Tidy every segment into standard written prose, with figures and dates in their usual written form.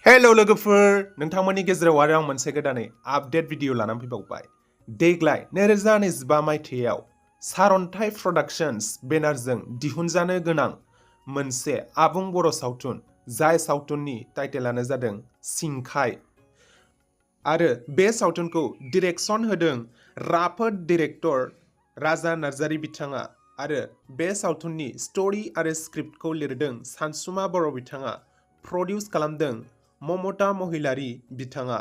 हेल' लोगोफोर नोंथांमोननि गेजेराव आरो आं मोनसे गोदानै आपडेट भिडिअ लानानै फैबावबाय। देग्लाय 2025 मायथाइयाव सारन्थाइ प्रडाक्शन्स बेनारजों दिहुनजानो गोनां मोनसे आबुं बर' सावथुन जाय सावथुननि टाइटेलानो जादों सिंखाय आरो बे सावथुनखौ डिरेक्सन होदों राफोद डिरेक्टर राजा नार्जारी बिथाङा आरो बे सावथुननि स्ट'रि आरो स्क्रिप्टखौ लिरदों सानसुमा बर' बिथाङा प्रडिउस खालामदों ममता महिलारी बिथाङा।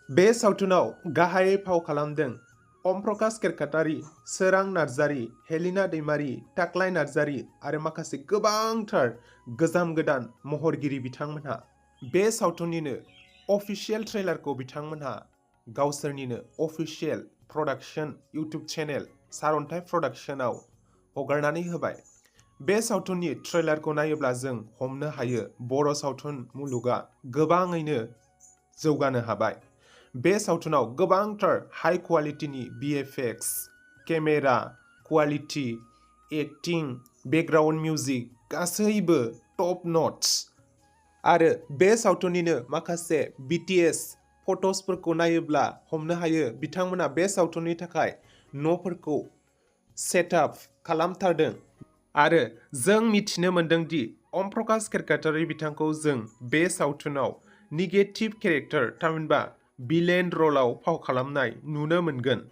बे सावथुनाव गाहायै फाव खालामदों अम प्रकाश केरकाटारि, सोरां नार्जारी, हेलिना दैमारी, टाक्लाय नार्जारी आरो माखासे गोबांथार गोजाम गोदान महरगिरि बिथांमोनहा। बे सावथुननिनो अफिशियेल ट्रेलारखौ बिथांमोनहा गावसोरनिनो अफिशियेल प्रडाक्शन इउटुब चेनेल सारन्थाइ प्रडाक्शनाव हगारनानै होबाय। बे सावथुननि ट्रेलारखौ नायोब्ला जों हमनो हायो बर' सावथुन मुलुगा गोबाङैनो जौगानो हाबाय। बे सावथुनाव गोबांथार हाई क्वालिटिनि VFX, camera quality, acting, background music गासैबो टप नट्स आरो बे सावथुननिनो माखासे BTS फट'सफोरखौ नायोब्ला हमनो हायो बिथांमोना बे सावथुननि थाखाय न'फोरखौ सेटआप खालामथारदों आरो जों मिथिनो मोन्दों दि अम प्रकाश केरकाटारि बिथांखौ जों बे सावथुनाव निगेटिभ केरेक्टार थामहिनबा भिलेन रलाव फाव खालामनाय नुनो मोनगोन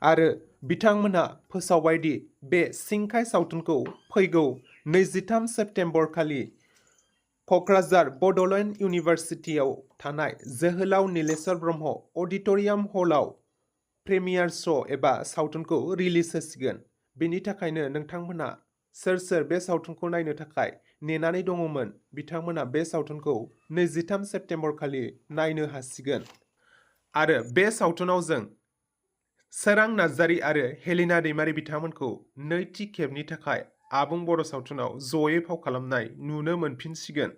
आरो बिथांमोनहा फोसावबायदि बे सिंखाय सावथुनखौ फैगौ 23 सेप्तेम्बर खालि क'क्राझार बड'लेण्ड इउनिभार्सिटियाव थानाय जोहोलाव नीलेश्वर ब्रह्म अडिट'रियाम हलाव प्रेमियार श' एबा सावथुनखौ रिलिज होसिगोन। बेनि थाखायनो नोंथांमोनहा सोर सोर बे सावथुनखौ नायनो थाखाय नेनानै दङमोन बिथांमोना बे सावथुनखौ 23 सेप्तेम्बर खालि नायनो हासिगोन आरो बे सावथुनाव जों सोरां नार्जारी आरो हेलिना दैमारी बिथांमोनखौ नैथि खेबनि थाखाय आबुं बर' सावथुनाव जयै फाव खालामनाय नुनो मोनफिनसिगोन।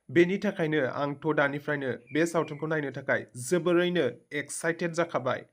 बेनि थाखायनो आंथ' दानिफ्रायनो बे सावथुनखौ नायनो थाखाय जोबोरैनो एक्साइटेड जाखाबाय